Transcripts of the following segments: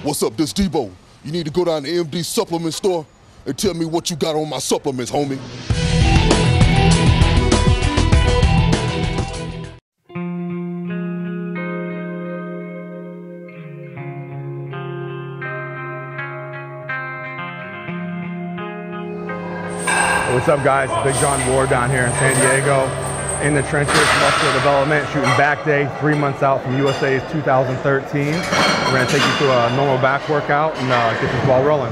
What's up, this Debo. You need to go down to MD supplement store and tell me what you got on my supplements, homie. What's up, guys? Big Jon Ward down here in San Diego, in the trenches, muscular development, shooting back day, 3 months out from USA's 2013. We're gonna take you through a normal back workout and get this ball rolling.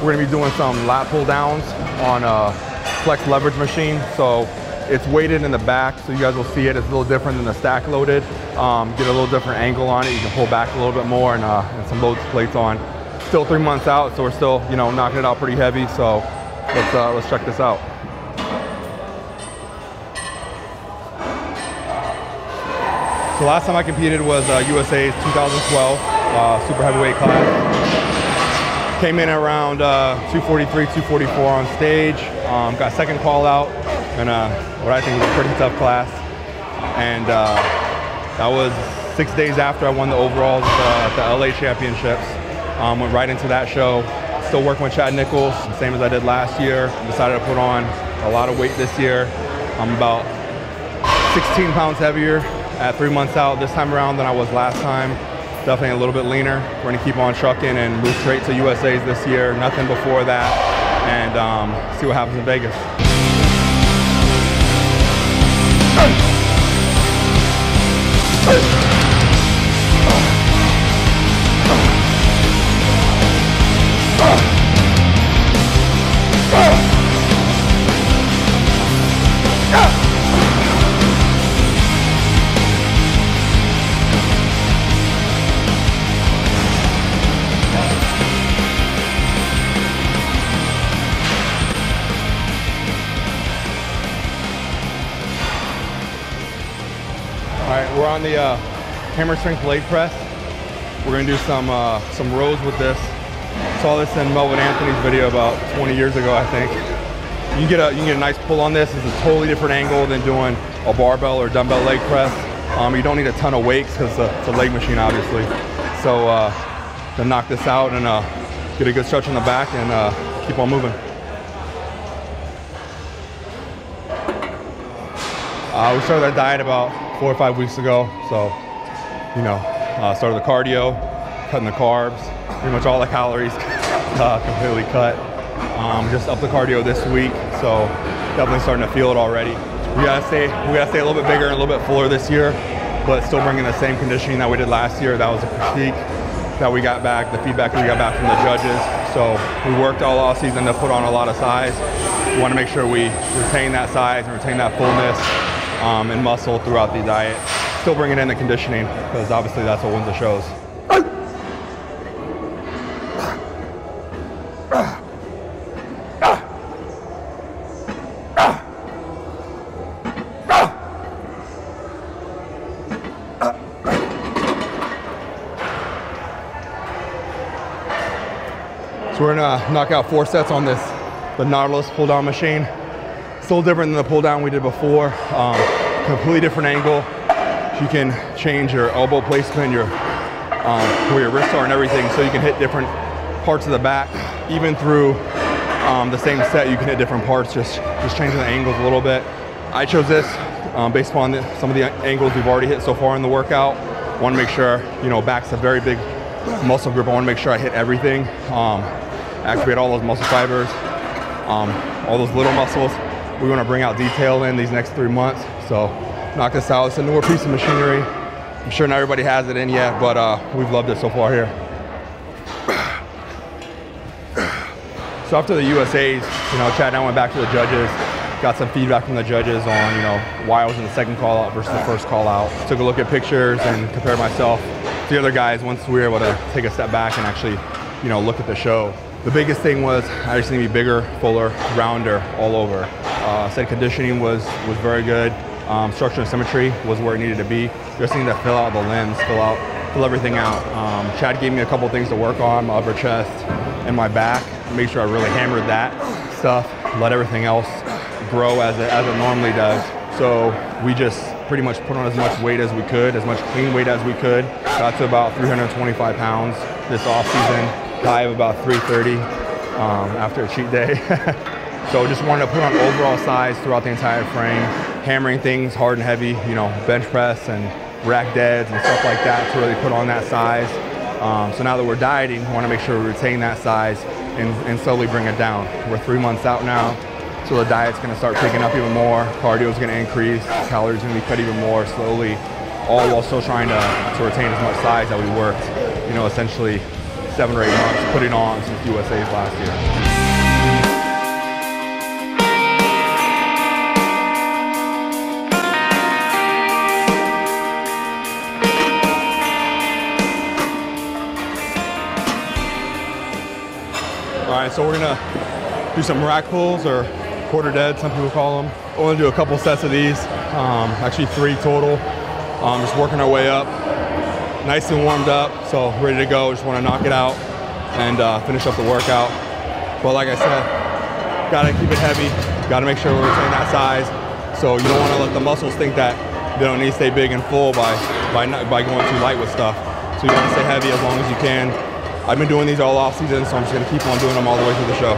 We're gonna be doing some lat pull downs on a flex leverage machine. So it's weighted in the back, so you guys will see it. It's a little different than the stack loaded. Get a little different angle on it. You can pull back a little bit more and some load plates on. Still 3 months out, so we're still, knocking it out pretty heavy. So let's check this out. So last time I competed was USA's 2012 super heavyweight class. Came in around 243, 244 on stage. Got second call out in what I think was a pretty tough class. And that was 6 days after I won the overalls at the LA championships. Went right into that show. Still working with Chad Nichols, same as I did last year. Decided to put on a lot of weight this year. I'm about 16 pounds heavier at 3 months out this time around than I was last time. Definitely a little bit leaner. We're gonna keep on trucking and move straight to USA's this year. Nothing before that, and see what happens in Vegas. All right, we're on the hammer strength leg press. We're gonna do some rows with this. Saw this in Melvin Anthony's video about 20 years ago, I think. You can get a nice pull on this. It's a totally different angle than doing a barbell or dumbbell leg press. You don't need a ton of weights because it's a leg machine, obviously. So to knock this out and get a good stretch on the back and keep on moving. We started that diet about 4 or 5 weeks ago. So, started the cardio, cutting the carbs, pretty much all the calories completely cut. Just up the cardio this week, so definitely starting to feel it already. We gotta stay a little bit bigger and a little bit fuller this year, but still bringing the same conditioning that we did last year. That was a critique that we got back, the feedback we got back from the judges. So we worked all off season to put on a lot of size. We want to make sure we retain that size and retain that fullness and muscle throughout the diet. Still bringing in the conditioning, because obviously that's what wins the shows. So we're gonna knock out 4 sets on this, the Nautilus pull down machine. Still different than the pull down we did before. Completely different angle. You can change your elbow placement, where your wrists are and everything, so you can hit different parts of the back. Even through the same set, you can hit different parts, just changing the angles a little bit. I chose this based upon some of the angles we've already hit so far in the workout. Want to make sure, back's a very big muscle group. I want to make sure I hit everything. Activate all those muscle fibers, all those little muscles. We want to bring out detail in these next 3 months. So knock this out. It's a newer piece of machinery. I'm sure not everybody has it in yet, but we've loved it so far here. So after the USA's, Chad and I went back to the judges, got some feedback from the judges on, why I was in the second call out versus the first call out. Took a look at pictures and compared myself to the other guys once we were able to take a step back and actually, look at the show. The biggest thing was I just need to be bigger, fuller, rounder all over. Said conditioning was very good. Structure and symmetry was where it needed to be. Just need to fill out the limbs, fill out fill everything out. Chad gave me a couple things to work on, my upper chest and my back. Make sure I really hammered that stuff, let everything else grow as it normally does. So we just pretty much put on as much weight as we could, as much clean weight as we could. Got to about 325 pounds this off season, high of about 330 after a cheat day. So just wanted to put on overall size throughout the entire frame, hammering things hard and heavy, you know, bench press and rack deads and stuff like that to really put on that size. So now that we're dieting, we want to make sure we retain that size and slowly bring it down. We're 3 months out now, so the diet's going to start picking up even more. Cardio is going to increase, calories are going to be cut even more slowly, all while still trying to retain as much size that we worked, you know, essentially 7 or 8 months putting on since USA's last year. All right, so we're gonna do some rack pulls, or quarter dead, some people call them. We're gonna do a couple sets of these, actually 3 total. Just working our way up, nice and warmed up, so ready to go. Just wanna knock it out and finish up the workout. But like I said, gotta keep it heavy, gotta make sure we retain that size. So you don't wanna let the muscles think that they don't need to stay big and full by going too light with stuff. So you wanna stay heavy as long as you can. I've been doing these all off season, so I'm just gonna keep on doing them all the way through the show.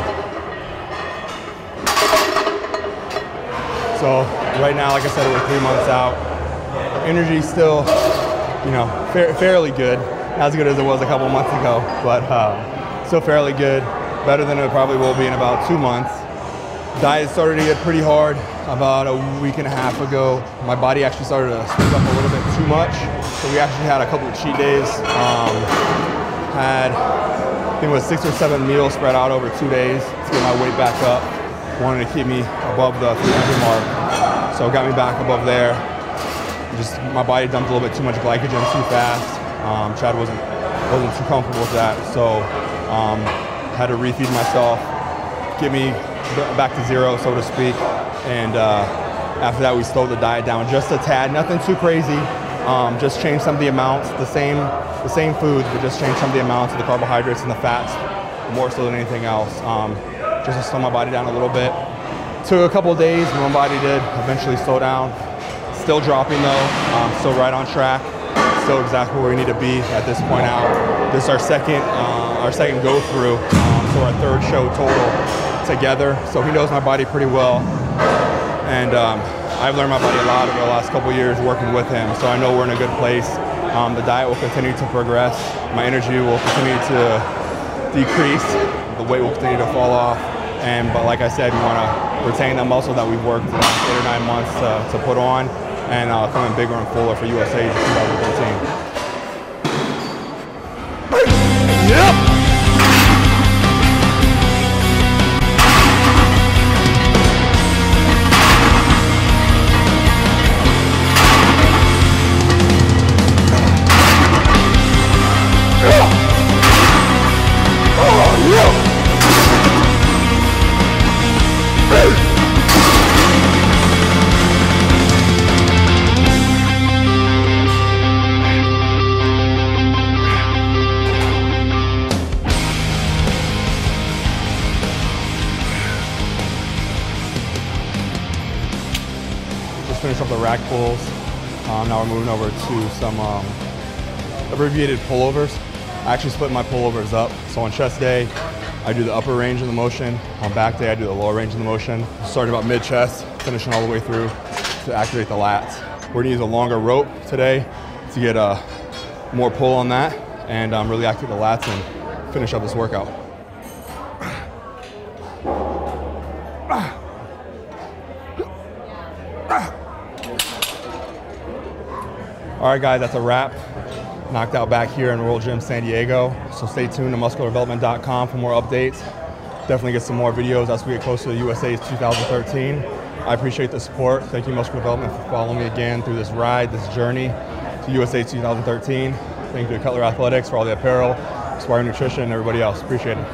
So right now, like I said, we're 3 months out. Energy's still, you know, fairly good. Not as good as it was a couple months ago, but still fairly good. Better than it probably will be in about 2 months. Diet started to get pretty hard about a week and a half ago. My body actually started to speed up a little bit too much. So we actually had a couple of cheat days. Had, I think it was 6 or 7 meals spread out over 2 days to get my weight back up. Wanted to keep me above the 300 mark. So it got me back above there. Just my body dumped a little bit too much glycogen too fast. Chad wasn't too comfortable with that. So had to refeed myself, get me back to zero, so to speak. And after that, we slowed the diet down just a tad, nothing too crazy. Just change some of the amounts, the same foods, but just change some of the amounts of the carbohydrates and the fats, more so than anything else. Just to slow my body down a little bit. Took a couple of days, but my body did eventually slow down. Still dropping though, still right on track. Still exactly where we need to be at this point out. This is our second go through, so our 3rd show total together. So he knows my body pretty well. And I've learned my body a lot over the last couple of years working with him, so I know we're in a good place. The diet will continue to progress. My energy will continue to decrease. The weight will continue to fall off. But like I said, we want to retain that muscle that we've worked the last 8 or 9 months to put on, and come in bigger and fuller for USA in 2013. Yep. Finish up the rack pulls. Now we're moving over to some abbreviated pullovers. I actually split my pullovers up. So on chest day, I do the upper range of the motion. On back day, I do the lower range of the motion. Starting about mid-chest, finishing all the way through to activate the lats. We're gonna use a longer rope today to get more pull on that and really activate the lats and finish up this workout. All right, guys, that's a wrap. Knocked out back here in World Gym San Diego. So stay tuned to musculardevelopment.com for more updates. Definitely get some more videos as we get closer to USA's 2013. I appreciate the support. Thank you, Muscular Development, for following me again through this ride, this journey to USA 2013. Thank you to Cutler Athletics for all the apparel, Inspire Nutrition, and everybody else. Appreciate it.